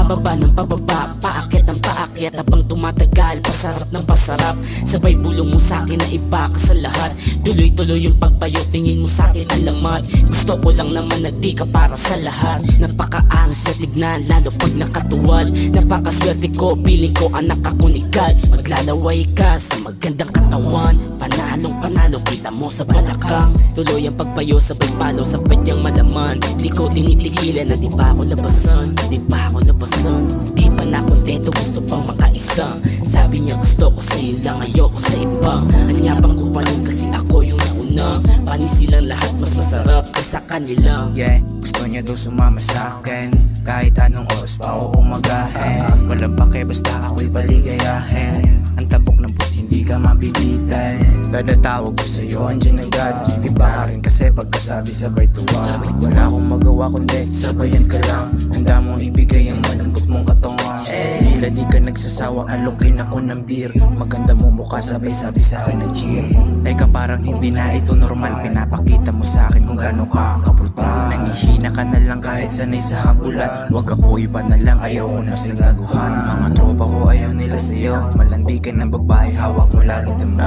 Pababa ng pababa, paakyat ng paakyat habang tumatagal, pasarap ng pasarap. Sabay bulong mo sa'kin na iba ka sa lahat. Tuloy-tuloy yung pagbayo, tingin mo sa'kin alamat. Gusto ko lang naman na di ka para sa lahat. Napakaangas sa tignan, lalo pag nakatuwad. Napakaswerte ko, piling ko anak akong ikaw. Maglalaway ka sa magandang katawan. Panalong panalo, kita mo sa balakang. Tuloy ang pagbayo, sabay palo, sabay niyang malaman. Di ko tinitigilan na di pa ako labasan. Di pa ako labasan. Di pa na kontento, gusto pang makaisa. Sabi niya gusto ko sa'yo lang, ayoko sa iba. Anyabang ko pa nun kasi ako yung nauna. Panis silang lahat, mas masarap ka sa kanila. Yeah, gusto niya daw sumama sa'kin kahit anong oras pa o umagahin. Walang pake basta ako'y paligayahin. Ang tabok ng puti hindi ka mabibitin. Kada tawag ko sa'yo andyan agad. Iba ka rin kasi pagkasabi sabay tuwa. Wala akong magawa kundi sabayan ka lang. Handa mong ibigay ang malambot mong katawan. Tila di ka nagsasawang alokin ako ng beer. Maganda mo mukha sabay sabi sa'kin ng cheer. Ay ka parang hindi na ito normal. Pinapakita mo sa'kin kung gano'n ka kabrutal. Nangihina ka na lang kahit sanay sa habulan. Wag ako iba na lang, ayaw ko na sigaguhan. Mga tropa ko ayaw nila sa'yo. Malandi ka ng babae, hawak mo lagi damo.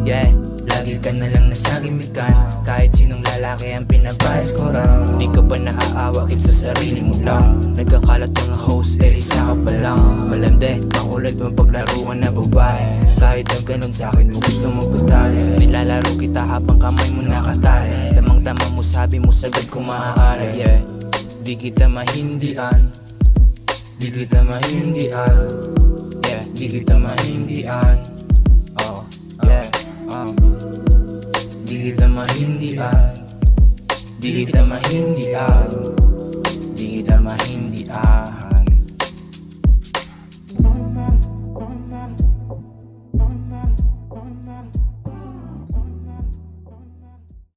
Yeah, lagi ka na lang nasagimikan. Kahit sinong lalaki ang pinabayas ko rin. Di ka ba naaawakit sa sarili mo lang? Nagkakalat mga host, isa ka pa lang. Malande, makulat mo paglaruan na babae. Kahit ang ganun sa'kin mo gusto mo patali. Nilalaro kita habang kamay mo nakatali. Damang-dama mo sabi mo sagad kung maaari. Yeah, di kita mahindian. Di kita mahindian. Yeah, di kita mahindian. Oh, yeah. Di kita mahindian. Di kita mahindian. Di kita mahindian.